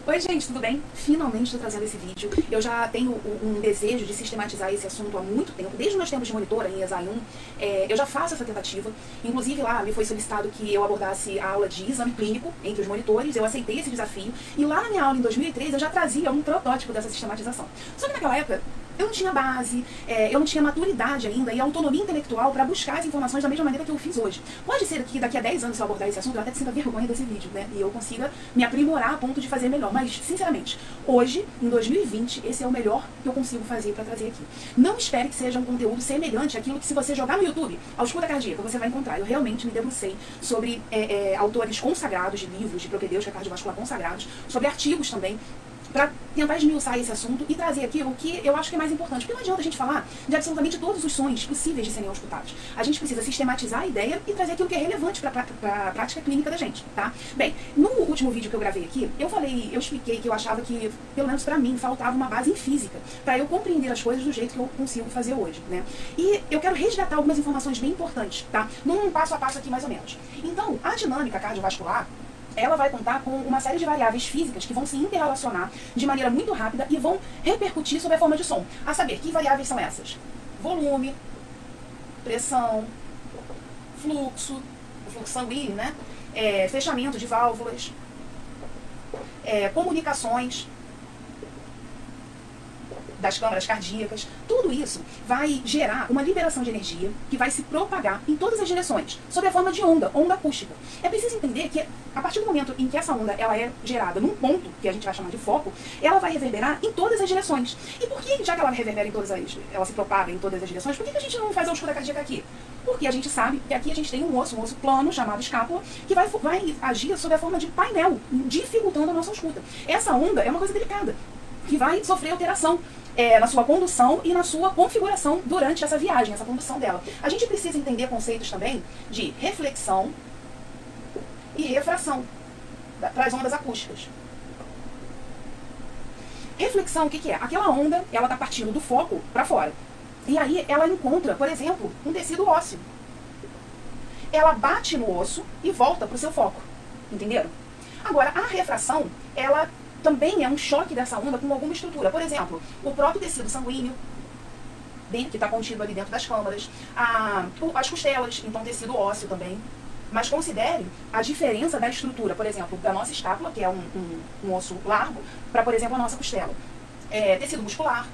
Oi gente, tudo bem? Finalmente estou trazendo esse vídeo. Eu já tenho um desejo de sistematizar esse assunto há muito tempo, desde os meus tempos de monitora em ESAI 1. Eu já faço essa tentativa. Inclusive lá me foi solicitado que eu abordasse a aula de exame clínico entre os monitores. Eu aceitei esse desafio e lá na minha aula em 2003 eu já trazia um protótipo dessa sistematização. Só que naquela época eu não tinha base, eu não tinha maturidade ainda e autonomia intelectual para buscar as informações da mesma maneira que eu fiz hoje. Pode ser que daqui a 10 anos, se eu abordar esse assunto, eu até sinta vergonha desse vídeo, né? E eu consiga me aprimorar a ponto de fazer melhor. Mas, sinceramente, hoje, em 2020, esse é o melhor que eu consigo fazer para trazer aqui. Não espere que seja um conteúdo semelhante àquilo que, se você jogar no YouTube, ausculta cardíaca, você vai encontrar. Eu realmente me debrucei sobre autores consagrados de livros de propedêutica cardiovascular consagrados, sobre artigos também, para tentar esmiuçar esse assunto e trazer aqui o que eu acho que é mais importante. Porque não adianta a gente falar de absolutamente todos os sonhos possíveis de serem auscultados. A gente precisa sistematizar a ideia e trazer aquilo que é relevante para a prática clínica da gente, tá? Bem, no último vídeo que eu gravei aqui, eu expliquei que eu achava que, pelo menos para mim, faltava uma base em física para eu compreender as coisas do jeito que eu consigo fazer hoje, né? E eu quero resgatar algumas informações bem importantes, tá? Num passo a passo aqui, mais ou menos. Então, a dinâmica cardiovascular, ela vai contar com uma série de variáveis físicas que vão se interrelacionar de maneira muito rápida e vão repercutir sobre a forma de som. A saber, que variáveis são essas? Volume, pressão, fluxo, o fluxo sanguíneo, né? Fechamento de válvulas, comunicações das câmaras cardíacas. Tudo isso vai gerar uma liberação de energia que vai se propagar em todas as direções, sob a forma de onda acústica. É preciso entender que, a partir do momento em que essa onda ela é gerada num ponto, que a gente vai chamar de foco, ela vai reverberar em todas as direções. E por que, já que ela reverbera em todas as... ela se propaga em todas as direções, por que a gente não faz a ausculta cardíaca aqui? Porque a gente sabe que aqui a gente tem um osso plano, chamado escápula, que vai agir sob a forma de painel, dificultando a nossa ausculta. Essa onda é uma coisa delicada, que vai sofrer alteração na sua condução e na sua configuração durante essa viagem, essa condução dela. A gente precisa entender conceitos também de reflexão e refração para as ondas acústicas. Reflexão, o que é? Aquela onda, ela está partindo do foco para fora. E aí ela encontra, por exemplo, um tecido ósseo. Ela bate no osso e volta para o seu foco. Entenderam? Agora, a refração, ela também é um choque dessa onda com alguma estrutura. Por exemplo, o próprio tecido sanguíneo, que está contido ali dentro das câmaras, as costelas, então tecido ósseo também. Mas considere a diferença da estrutura, por exemplo, da nossa escápula, que é um osso largo, para, por exemplo, a nossa costela. Tecido muscular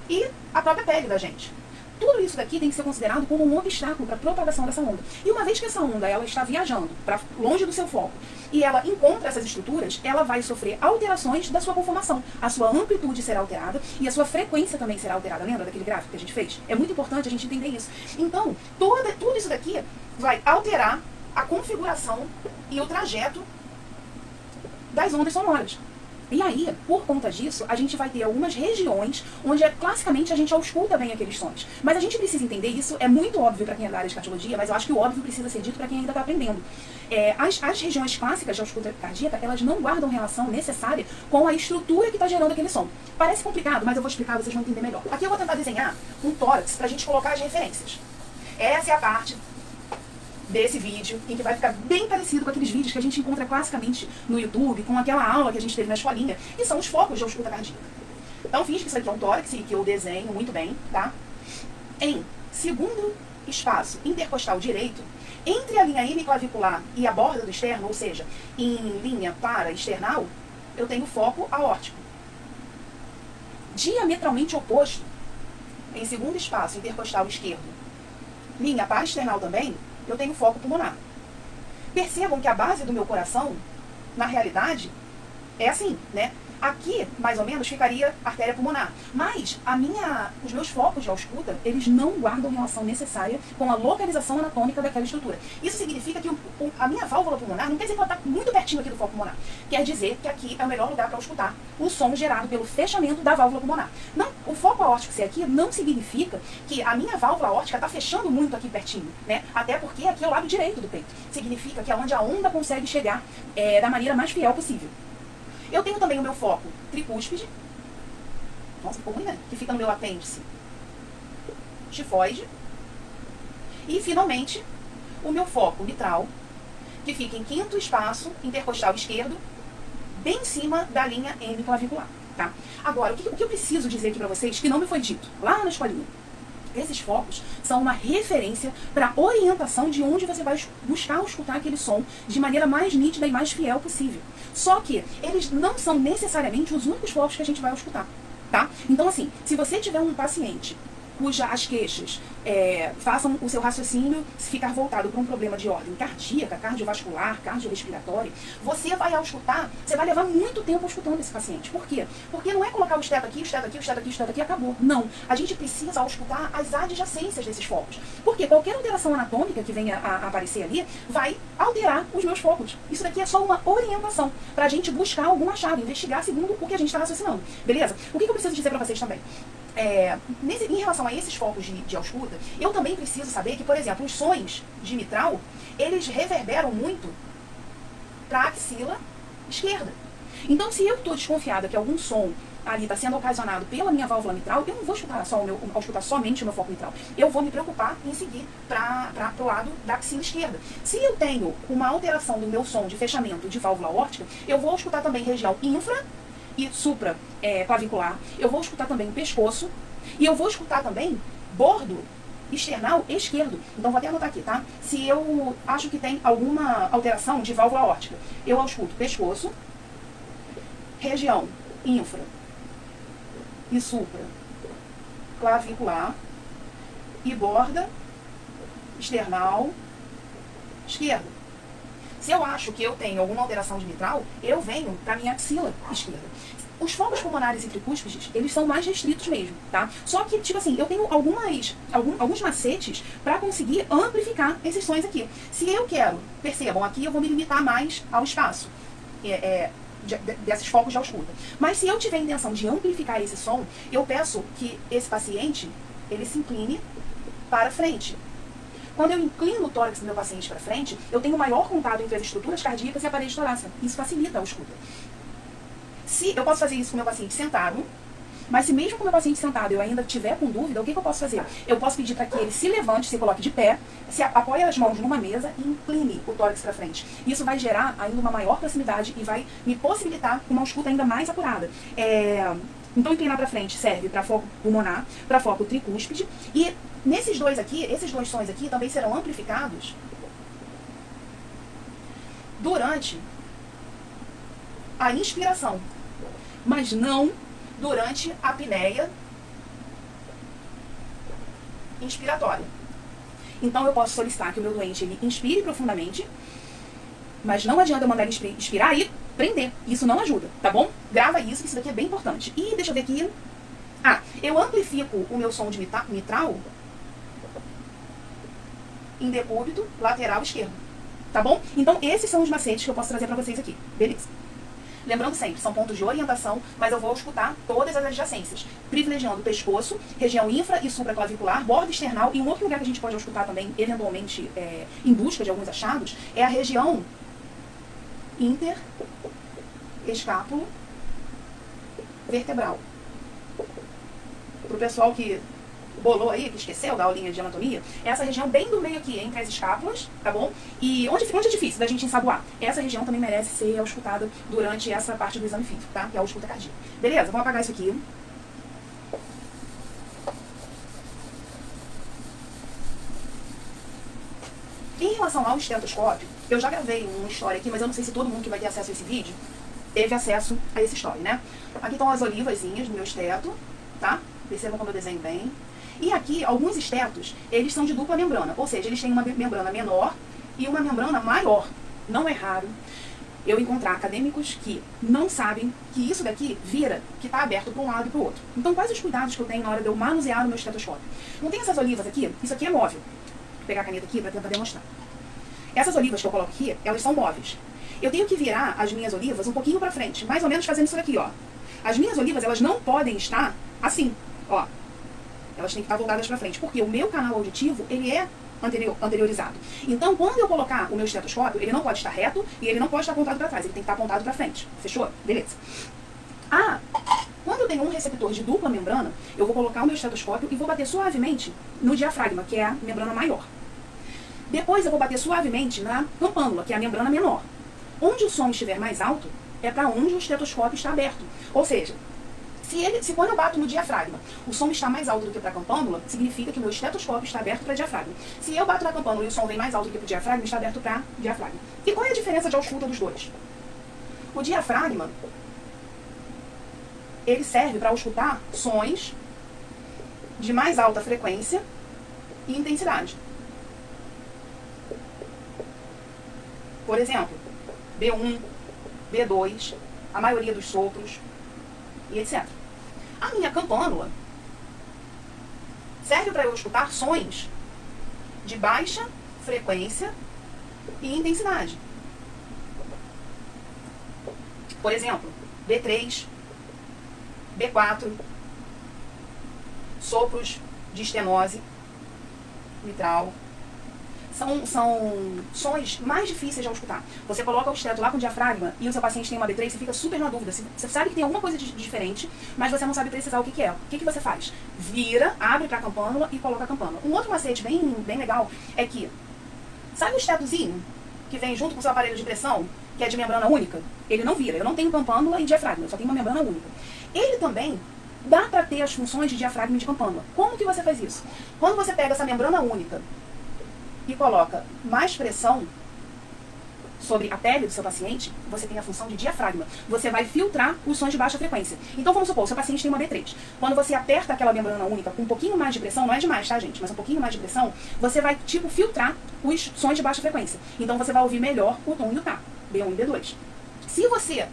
e a própria pele da gente. Tudo isso daqui tem que ser considerado como um obstáculo para a propagação dessa onda. E uma vez que essa onda ela está viajando para longe do seu foco e ela encontra essas estruturas, ela vai sofrer alterações da sua conformação. A sua amplitude será alterada e a sua frequência também será alterada. Lembra daquele gráfico que a gente fez? É muito importante a gente entender isso. Então, tudo isso daqui vai alterar a configuração e o trajeto das ondas sonoras. E aí, por conta disso, a gente vai ter algumas regiões onde, classicamente, a gente ausculta bem aqueles sons. Mas a gente precisa entender isso, é muito óbvio para quem é da área de cardiologia, mas eu acho que o óbvio precisa ser dito para quem ainda está aprendendo. As regiões clássicas de ausculta cardíaca, elas não guardam relação necessária com a estrutura que está gerando aquele som. Parece complicado, mas eu vou explicar, vocês vão entender melhor. Aqui eu vou tentar desenhar um tórax para a gente colocar as referências. Essa é a parte desse vídeo, em que vai ficar bem parecido com aqueles vídeos que a gente encontra classicamente no YouTube, com aquela aula que a gente teve na escolinha, e são os focos de ausculta cardíaca. Então, finge que isso aqui é um tórax, e que eu desenho muito bem, tá? Em segundo espaço intercostal direito, entre a linha hemiclavicular e a borda do externo, ou seja, em linha para-external, eu tenho foco aórtico. Diametralmente oposto, em segundo espaço intercostal esquerdo, linha para-external também, eu tenho foco pulmonar. Percebam que a base do meu coração, na realidade, é assim, né? Aqui, mais ou menos, ficaria artéria pulmonar. Mas os meus focos de ausculta, eles não guardam relação necessária com a localização anatômica daquela estrutura. Isso significa que a minha válvula pulmonar não quer dizer que ela está muito pertinho aqui do foco pulmonar. Quer dizer que aqui é o melhor lugar para auscultar o som gerado pelo fechamento da válvula pulmonar. Não, o foco aórtico ser aqui não significa que a minha válvula aórtica está fechando muito aqui pertinho, né? Até porque aqui é o lado direito do peito. Significa que é onde a onda consegue chegar da maneira mais fiel possível. Eu tenho também o meu foco tricúspide, nossa, ficou ruim, né? Que fica no meu apêndice tifoide. E, finalmente, o meu foco mitral, que fica em quinto espaço intercostal esquerdo, bem em cima da linha M clavicular, tá? Agora, o que eu preciso dizer aqui pra vocês, que não me foi dito lá na escolinha? Esses focos são uma referência para orientação de onde você vai buscar escutar aquele som de maneira mais nítida e mais fiel possível. Só que eles não são necessariamente os únicos focos que a gente vai escutar, tá? Então, assim, se você tiver um paciente cuja as queixas façam o seu raciocínio ficar voltado para um problema de ordem cardíaca, cardiovascular, cardiorrespiratória, você vai auscultar, você vai levar muito tempo escutando esse paciente. Por quê? Porque não é colocar o esteto aqui, o esteto aqui, o esteto aqui, o esteto aqui e acabou. Não. A gente precisa auscultar as adjacências desses focos. Porque qualquer alteração anatômica que venha a aparecer ali vai alterar os meus focos. Isso daqui é só uma orientação para a gente buscar algum achado, investigar segundo o que a gente está raciocinando. Beleza? O que eu preciso dizer para vocês também? Em relação a esses focos de ausculta, eu também preciso saber que, por exemplo, os sons de mitral, eles reverberam muito para a axila esquerda. Então, se eu estou desconfiada que algum som ali está sendo ocasionado pela minha válvula mitral, eu não vou escutar somente o meu foco mitral. Eu vou me preocupar em seguir para o lado da axila esquerda. Se eu tenho uma alteração do meu som de fechamento de válvula aórtica, eu vou escutar também região infra e supra clavicular, eu vou escutar também o pescoço, e eu vou escutar também bordo external esquerdo. Então vou até anotar aqui, tá? Se eu acho que tem alguma alteração de válvula aórtica, eu ausculto pescoço, região infra e supra clavicular e borda external esquerda. Se eu acho que eu tenho alguma alteração de mitral, eu venho para minha axila esquerda. Os focos pulmonares e tricúspides, eles são mais restritos mesmo, tá? Só que, tipo assim, eu tenho alguns macetes para conseguir amplificar esses sons aqui. Se eu quero, percebam, aqui eu vou me limitar mais ao espaço desses focos de ausculta. Mas se eu tiver a intenção de amplificar esse som, eu peço que esse paciente, ele se incline para frente. Quando eu inclino o tórax do meu paciente para frente, eu tenho maior contato entre as estruturas cardíacas e a parede torácica. Isso facilita a ausculta. Eu posso fazer isso com o meu paciente sentado, mas se mesmo com o meu paciente sentado eu ainda tiver com dúvida, o que eu posso fazer? Eu posso pedir para que ele se levante, se coloque de pé, se apoie as mãos numa mesa e incline o tórax para frente. Isso vai gerar ainda uma maior proximidade e vai me possibilitar uma ausculta ainda mais apurada. Então, inclinar para frente serve para foco pulmonar, para foco tricúspide. E nesses dois aqui, esses dois sons aqui também serão amplificados durante a inspiração, mas não durante a apneia inspiratória. Então, eu posso solicitar que o meu doente ele inspire profundamente, mas não adianta eu mandar ele expirar e prender. Isso não ajuda, tá bom? Grava isso, que isso daqui é bem importante. E deixa eu ver aqui. Eu amplifico o meu som de mitral em decúbito lateral esquerdo, tá bom? Então, esses são os macetes que eu posso trazer pra vocês aqui, beleza? Lembrando sempre, são pontos de orientação, mas eu vou escutar todas as adjacências, privilegiando o pescoço, região infra e supraclavicular, borda external, e um outro lugar que a gente pode escutar também, eventualmente, em busca de alguns achados, é a região interescápulo vertebral. Pro pessoal que bolou aí, que esqueceu da aulinha de anatomia, essa região bem do meio aqui, entre as escápulas, tá bom? E onde é difícil da gente ensaboar. Essa região também merece ser auscultada durante essa parte do exame físico, tá? Que é a ausculta cardíaca. Beleza? Vamos apagar isso aqui. Em relação ao estetoscópio, eu já gravei uma história aqui, mas eu não sei se todo mundo que vai ter acesso a esse vídeo teve acesso a essa história, né? Aqui estão as olivazinhas do meu esteto, tá? Percebam como eu desenho bem. E aqui, alguns estetos, eles são de dupla membrana, ou seja, eles têm uma membrana menor e uma membrana maior. Não é raro eu encontrar acadêmicos que não sabem que isso daqui vira, que está aberto para um lado e para o outro. Então, quais os cuidados que eu tenho na hora de eu manusear o meu estetoscópio? Não tem essas olivas aqui? Isso aqui é móvel. Vou pegar a caneta aqui para tentar demonstrar. Essas olivas que eu coloco aqui, elas são móveis. Eu tenho que virar as minhas olivas um pouquinho para frente, mais ou menos fazendo isso daqui, ó. As minhas olivas, elas não podem estar assim, ó. Elas têm que estar voltadas para frente, porque o meu canal auditivo, ele é anteriorizado. Então, quando eu colocar o meu estetoscópio, ele não pode estar reto e ele não pode estar apontado para trás, ele tem que estar apontado para frente. Fechou? Beleza. Quando eu tenho um receptor de dupla membrana, eu vou colocar o meu estetoscópio e vou bater suavemente no diafragma, que é a membrana maior. Depois eu vou bater suavemente na campânula, que é a membrana menor. Onde o som estiver mais alto, é para onde o estetoscópio está aberto. Ou seja, se quando eu bato no diafragma, o som está mais alto do que para a campânula, significa que o meu estetoscópio está aberto para diafragma. Se eu bato na campânula e o som vem mais alto do que para o diafragma, está aberto para diafragma. E qual é a diferença de ausculta dos dois? O diafragma, ele serve para auscultar sons de mais alta frequência e intensidade. Por exemplo, B1, B2, a maioria dos sopros e etc. A minha campânula serve para eu escutar sons de baixa frequência e intensidade. Por exemplo, B3, B4, sopros de estenose mitral. São sons mais difíceis de escutar. Você coloca o esteto lá com o diafragma e o seu paciente tem uma B3, você fica super na dúvida. Você sabe que tem alguma coisa diferente, mas você não sabe precisar o que é. O que você faz? Vira, abre para a campânula e coloca a campânula. Um outro macete bem legal é que, sabe o estetozinho que vem junto com o seu aparelho de pressão, que é de membrana única? Ele não vira. Eu não tenho campânula e diafragma, eu só tenho uma membrana única. Ele também dá para ter as funções de diafragma e de campânula. Como que você faz isso? Quando você pega essa membrana única e coloca mais pressão sobre a pele do seu paciente, você tem a função de diafragma. Você vai filtrar os sons de baixa frequência. Então vamos supor, o seu paciente tem uma B3. Quando você aperta aquela membrana única com um pouquinho mais de pressão, não é demais, tá, gente? Mas um pouquinho mais de pressão, você vai, tipo, filtrar os sons de baixa frequência. Então você vai ouvir melhor o tom e o tá, B1 e B2. Se você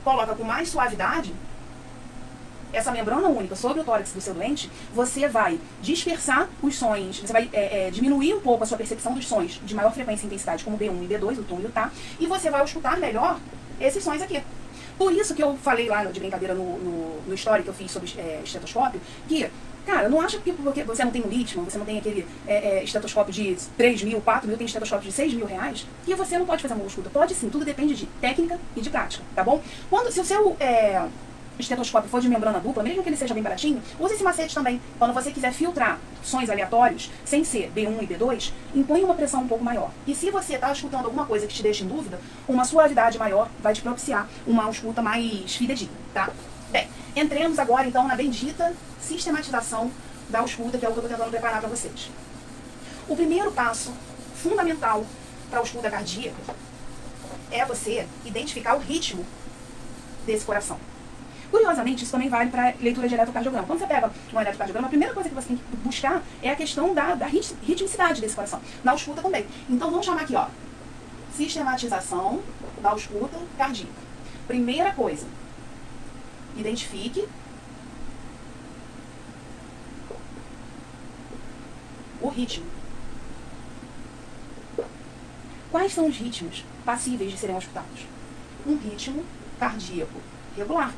coloca com mais suavidade essa membrana única sobre o tórax do seu doente, você vai dispersar os sons, você vai diminuir um pouco a sua percepção dos sons de maior frequência e intensidade, como B1 e B2, o tom e o tá, e você vai escutar melhor esses sons aqui. Por isso que eu falei lá de brincadeira no story que eu fiz sobre estetoscópio, que, cara, não acha que porque você não tem um ritmo, você não tem aquele estetoscópio de 3 mil, 4 mil, tem estetoscópio de 6 mil reais, que você não pode fazer uma escuta. Pode sim, tudo depende de técnica e de prática, tá bom? Se o seu estetoscópio for de membrana dupla, mesmo que ele seja bem baratinho, use esse macete também. Quando você quiser filtrar sons aleatórios, sem ser B1 e B2, impõe uma pressão um pouco maior. E se você está escutando alguma coisa que te deixa em dúvida, uma suavidade maior vai te propiciar uma escuta mais fidedigna, tá? Bem, entremos agora então na bendita sistematização da escuta, que é o que eu estou tentando preparar para vocês. O primeiro passo fundamental para a escuta cardíaca é você identificar o ritmo desse coração. Curiosamente, isso também vale para leitura de eletrocardiograma. Quando você pega um eletrocardiograma, a primeira coisa que você tem que buscar é a questão da ritmicidade desse coração. Na ausculta também. Então vamos chamar aqui, ó, sistematização da ausculta cardíaca. Primeira coisa, identifique o ritmo. Quais são os ritmos passíveis de serem auscultados? Um ritmo cardíaco regular.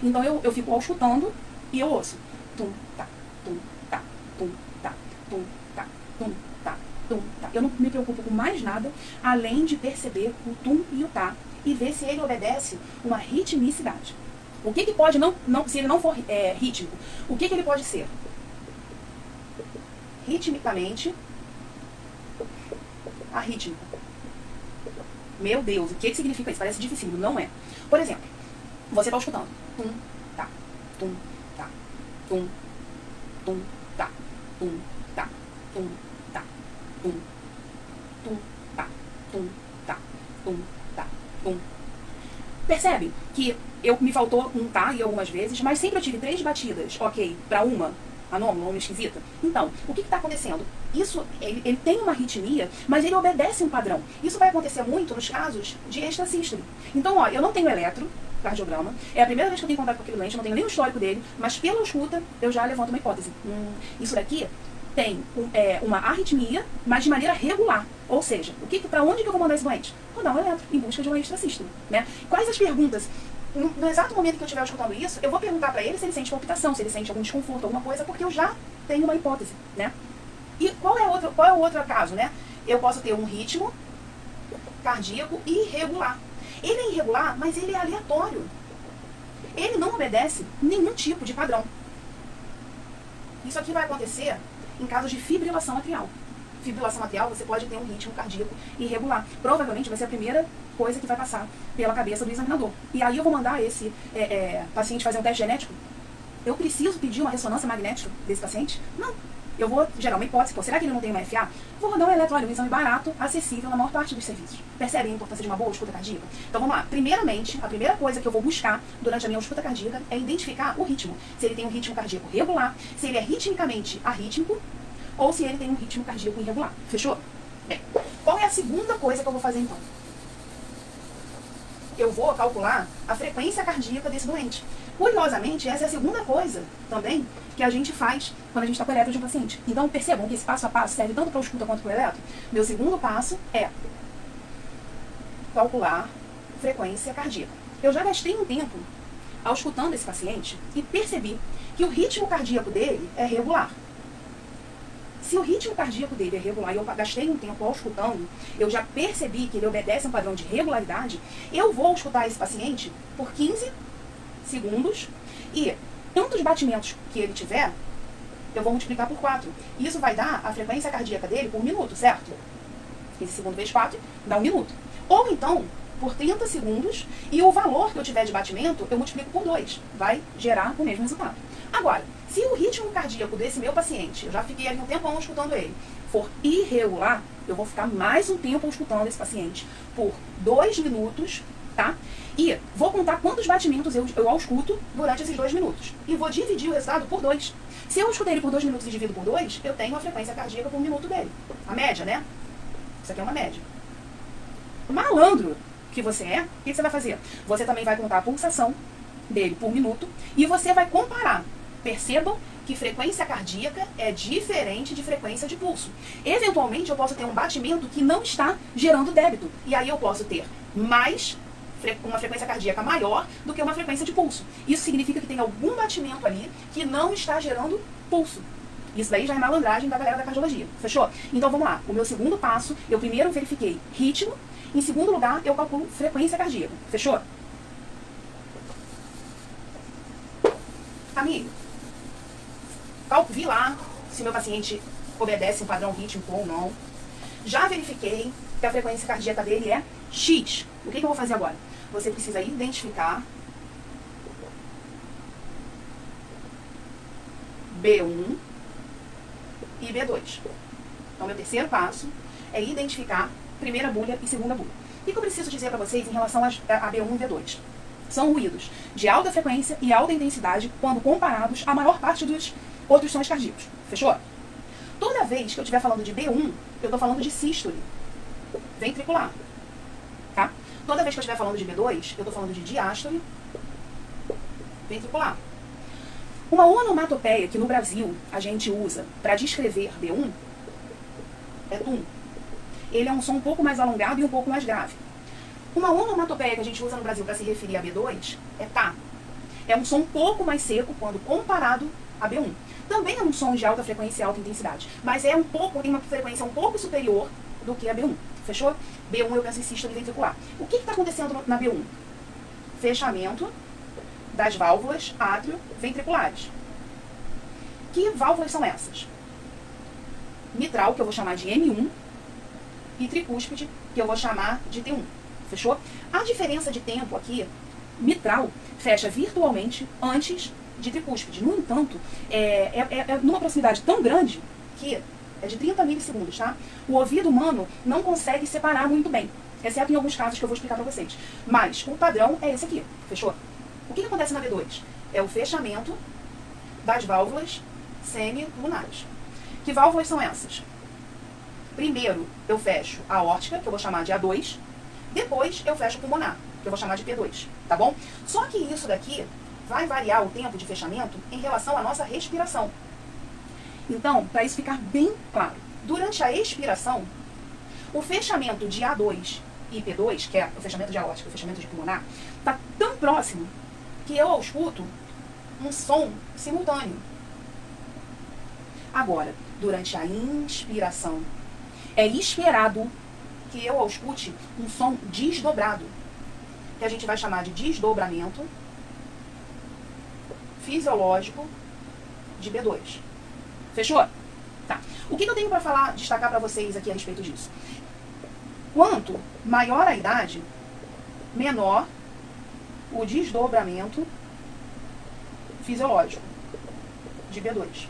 Então eu fico auscultando e eu ouço. Tum, tá, tum, tá, tum, tá, tum, tá, tum, tá, tum, tá. Eu não me preocupo com mais nada, além de perceber o tum e o tá. E ver se ele obedece uma ritmicidade. O que pode, se ele não for rítmico, o que ele pode ser? Ritmicamente arrítmico. Meu Deus, o que significa isso? Parece difícil, não é. Por exemplo, você está escutando. Tum, tá, tum, tá, tum, tum, tá, tum, tá, tum, tá, tum, tum, tá, tum, tá, tum, tá, tum. Percebe que me faltou um tá e algumas vezes, mas sempre eu tive 3 batidas, ok, para uma anômala, uma esquisita. Então, o que está acontecendo? Isso, ele tem uma arritmia, mas ele obedece um padrão. Isso vai acontecer muito nos casos de extrasístole. Então, ó, eu não tenho eletrocardiograma, é a primeira vez que eu tenho contato com aquele doente, eu não tenho nem o histórico dele, mas pela escuta eu já levanto uma hipótese. Isso daqui tem uma arritmia, mas de maneira regular. Ou seja, para onde que eu vou mandar esse doente? Vou dar um eletro, em busca de uma extrasístole, né? Quais as perguntas? No exato momento que eu estiver escutando isso, eu vou perguntar para ele se ele sente palpitação, se ele sente algum desconforto, alguma coisa, porque eu já tenho uma hipótese, né? E qual é o outro caso, né? Eu posso ter um ritmo cardíaco irregular. Ele é irregular, mas ele é aleatório. Ele não obedece nenhum tipo de padrão. Isso aqui vai acontecer em casos de fibrilação atrial. fibrilação atrial, você pode ter um ritmo cardíaco irregular. Provavelmente vai ser a primeira coisa que vai passar pela cabeça do examinador. E aí eu vou mandar esse paciente fazer um teste genético. Eu preciso pedir uma ressonância magnética desse paciente? Não. Eu vou gerar uma hipótese, pô, será que ele não tem uma FA? Vou rodar um eletrocardiograma, um exame barato, acessível na maior parte dos serviços. Percebem a importância de uma boa escuta cardíaca? Então vamos lá. Primeiramente, a primeira coisa que eu vou buscar durante a minha escuta cardíaca é identificar o ritmo. Se ele tem um ritmo cardíaco regular, se ele é ritmicamente arrítmico, ou se ele tem um ritmo cardíaco irregular. Fechou? Bem, qual é a segunda coisa que eu vou fazer então? Eu vou calcular a frequência cardíaca desse doente. Curiosamente, essa é a segunda coisa também que a gente faz quando a gente está com o eletro de um paciente. Então, percebam que esse passo a passo serve tanto para o escuta quanto para o eletro. Meu segundo passo é calcular frequência cardíaca. Eu já gastei um tempo ao escutando esse paciente e percebi que o ritmo cardíaco dele é regular. Se o ritmo cardíaco dele é regular e eu gastei um tempo ao escutando, eu já percebi que ele obedece a um padrão de regularidade, eu vou escutar esse paciente por 15 segundos e tantos batimentos que ele tiver, eu vou multiplicar por 4. Isso vai dar a frequência cardíaca dele por minuto, certo? 15 segundos vezes 4 dá 1 minuto. Ou então, por 30 segundos, e o valor que eu tiver de batimento, eu multiplico por 2. Vai gerar o mesmo resultado. Agora, se o ritmo cardíaco desse meu paciente, eu já fiquei ali um tempão escutando ele, for irregular, eu vou ficar mais um tempo escutando esse paciente por 2 minutos, tá? E vou contar quantos batimentos eu ausculto durante esses 2 minutos. E vou dividir o resultado por 2. Se eu escutei ele por 2 minutos e divido por 2, eu tenho a frequência cardíaca por minuto dele. A média, né? Isso aqui é uma média. Malandro que você é, o que você vai fazer? Você também vai contar a pulsação dele por minuto e você vai comparar. Percebam que frequência cardíaca é diferente de frequência de pulso. Eventualmente, eu posso ter um batimento que não está gerando débito. E aí eu posso ter uma frequência cardíaca maior do que uma frequência de pulso. Isso significa que tem algum batimento ali que não está gerando pulso. Isso daí já é malandragem da galera da cardiologia. Fechou? Então vamos lá. O meu segundo passo, eu primeiro verifiquei ritmo. Em segundo lugar, eu calculo frequência cardíaca. Fechou? Amigo, vi lá se meu paciente obedece um padrão rítmico ou não. Já verifiquei que a frequência cardíaca dele é X. O que eu vou fazer agora? Você precisa identificar B1 e B2. Então, meu terceiro passo é identificar primeira bulha e segunda bulha. O que eu preciso dizer para vocês em relação a B1 e B2? São ruídos de alta frequência e alta intensidade quando comparados à maior parte dos outros sons cardíacos. Fechou? Toda vez que eu estiver falando de B1, eu estou falando de sístole ventricular. Tá? Toda vez que eu estiver falando de B2, eu estou falando de diástole ventricular. Uma onomatopeia que no Brasil a gente usa para descrever B1 é tum. Ele é um som um pouco mais alongado e um pouco mais grave. Uma onomatopeia que a gente usa no Brasil para se referir a B2 é tá. É um som um pouco mais seco quando comparado a B1. Também é um som de alta frequência e alta intensidade, mas tem uma frequência um pouco superior do que a B1. Fechou? B1 eu penso em sístole ventricular. O que está acontecendo na B1? Fechamento das válvulas átrio-ventriculares. Que válvulas são essas? Mitral, que eu vou chamar de M1, e tricúspide, que eu vou chamar de T1. Fechou? A diferença de tempo aqui, mitral fecha virtualmente antes de tricúspide. No entanto, é numa proximidade tão grande que é de 30 milissegundos, tá? O ouvido humano não consegue separar muito bem, exceto em alguns casos que eu vou explicar para vocês. Mas o padrão é esse aqui, fechou? O que acontece na B2? É o fechamento das válvulas semilunares. Que válvulas são essas? Primeiro, eu fecho a aórtica, que eu vou chamar de A2. Depois, eu fecho o pulmonar, que eu vou chamar de P2, tá bom? Só que isso daqui vai variar o tempo de fechamento em relação à nossa respiração. Então, para isso ficar bem claro, durante a expiração, o fechamento de A2 e P2, que é o fechamento de aórtica e o fechamento de pulmonar, está tão próximo que eu escuto um som simultâneo. Agora, durante a inspiração, é esperado que eu escute um som desdobrado, que a gente vai chamar de desdobramento fisiológico de B2. Fechou? Tá. O que eu tenho para falar, destacar para vocês aqui a respeito disso? Quanto maior a idade, menor o desdobramento fisiológico de B2.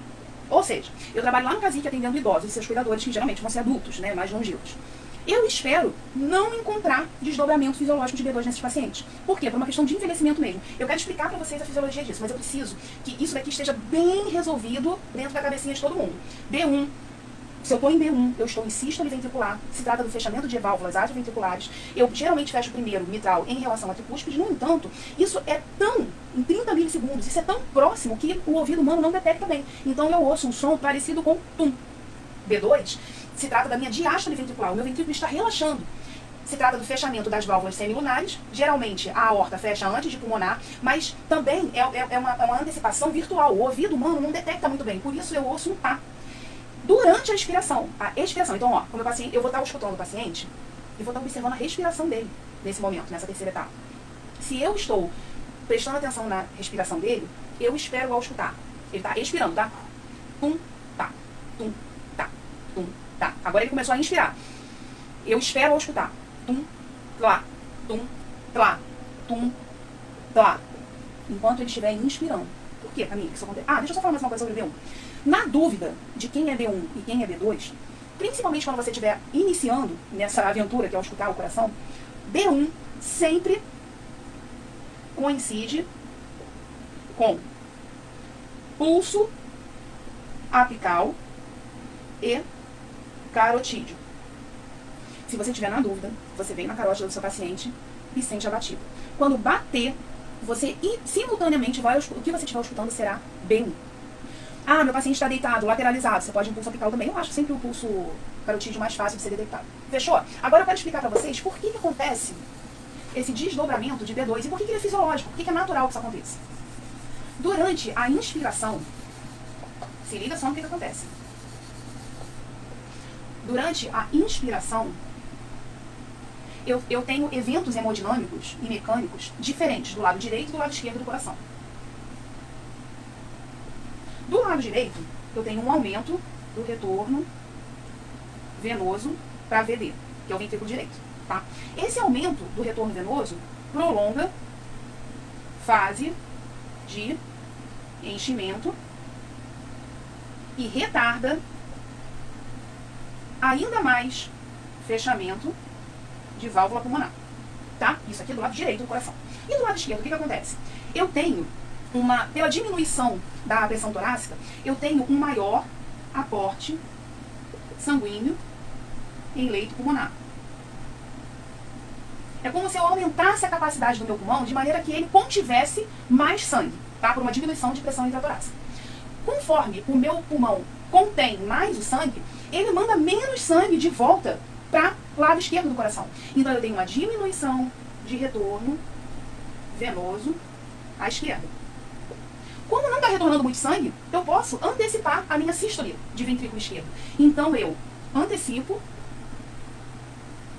Ou seja, eu trabalho lá no CASIC atendendo idosos e seus cuidadores, que geralmente vão ser adultos, né, mais longevos. Eu espero não encontrar desdobramento fisiológico de B2 nesses pacientes. Por quê? Por uma questão de envelhecimento mesmo. Eu quero explicar para vocês a fisiologia disso, mas eu preciso que isso daqui esteja bem resolvido dentro da cabecinha de todo mundo. B1, se eu estou em B1, eu estou em sístole ventricular, se trata do fechamento de válvulas atrioventriculares, eu geralmente fecho primeiro mitral em relação à tricúspide. No entanto, isso é tão, em 30 milissegundos, isso é tão próximo que o ouvido humano não detecta bem. Então eu ouço um som parecido com tum. B2, se trata da minha diástole ventricular, o meu ventrículo está relaxando. Se trata do fechamento das válvulas semilunares, geralmente a aorta fecha antes de pulmonar, mas também é uma antecipação virtual. O ouvido humano não detecta muito bem, por isso eu ouço um pá. Durante a expiração, então, ó, como paciente, eu vou estar escutando o paciente e vou estar observando a respiração dele nesse momento, nessa terceira etapa. Se eu estou prestando atenção na respiração dele, eu espero ao escutar. Ele está expirando, tá? Tum, tá, tum, tá, tum, tá. Agora ele começou a inspirar. Eu espero ao escutar. Tum, tlá, tum, tlá, tum, tlá. Enquanto ele estiver inspirando. Por quê, Camila, que isso acontece? Deixa eu só falar mais uma coisa sobre B1. Na dúvida de quem é B1 e quem é B2, principalmente quando você estiver iniciando nessa aventura que é o escutar o coração, B1 sempre coincide com pulso apical e carotídeo. Se você estiver na dúvida, você vem na carótida do seu paciente e sente a batida. Quando bater, você simultaneamente o que você estiver escutando será B1. Meu paciente está deitado, lateralizado. Você pode ir em pulso apical também. Eu acho sempre o pulso carotídeo mais fácil de ser detectado. Fechou? Agora eu quero explicar para vocês por que acontece esse desdobramento de B2 e por que ele é fisiológico, por que é natural que isso aconteça. Durante a inspiração, se liga só no que acontece. Durante a inspiração, eu tenho eventos hemodinâmicos e mecânicos diferentes do lado direito e do lado esquerdo do coração. Do lado direito, eu tenho um aumento do retorno venoso para VD, que é o ventrículo direito. Tá? Esse aumento do retorno venoso prolonga fase de enchimento e retarda ainda mais fechamento de válvula pulmonar. Tá? Isso aqui é do lado direito do coração. E do lado esquerdo, o que acontece? Eu tenho pela diminuição da pressão torácica, eu tenho um maior aporte sanguíneo em leito pulmonar. É como se eu aumentasse a capacidade do meu pulmão de maneira que ele contivesse mais sangue, tá? Por uma diminuição de pressão intratorácica. Conforme o meu pulmão contém mais o sangue, ele manda menos sangue de volta para o lado esquerdo do coração. Então eu tenho uma diminuição de retorno venoso à esquerda. Como não está retornando muito sangue, eu posso antecipar a minha sístole de ventrículo esquerdo. Então eu antecipo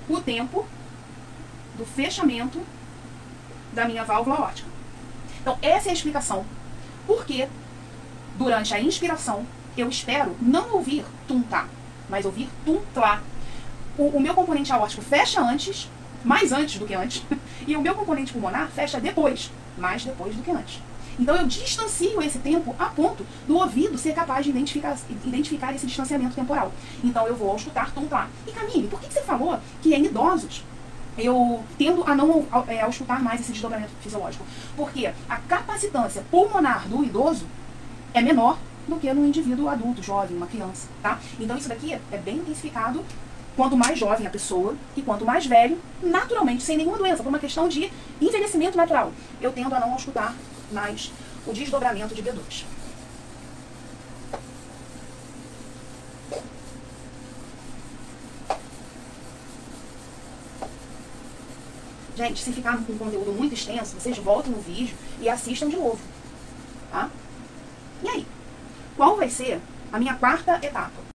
o tempo do fechamento da minha válvula aórtica. Então essa é a explicação porque durante a inspiração eu espero não ouvir tum-tá, mas ouvir tum-tlá. O meu componente aórtico fecha antes, mais antes do que antes, e o meu componente pulmonar fecha depois, mais depois do que antes. Então eu distancio esse tempo a ponto do ouvido ser capaz de identificar esse distanciamento temporal. Então eu vou escutar tum-tlá. E Camille, por que você falou que em idosos eu tendo a não escutar mais esse desdobramento fisiológico? Porque a capacitância pulmonar do idoso é menor do que no indivíduo adulto, jovem, uma criança, tá? Então isso daqui é bem intensificado quanto mais jovem a pessoa e quanto mais velho, naturalmente, sem nenhuma doença, por uma questão de envelhecimento natural. Eu tendo a não escutar mais o desdobramento de B2. Gente, se ficar com um conteúdo muito extenso, vocês voltem no vídeo e assistam de novo. Tá? E aí? Qual vai ser a minha quarta etapa?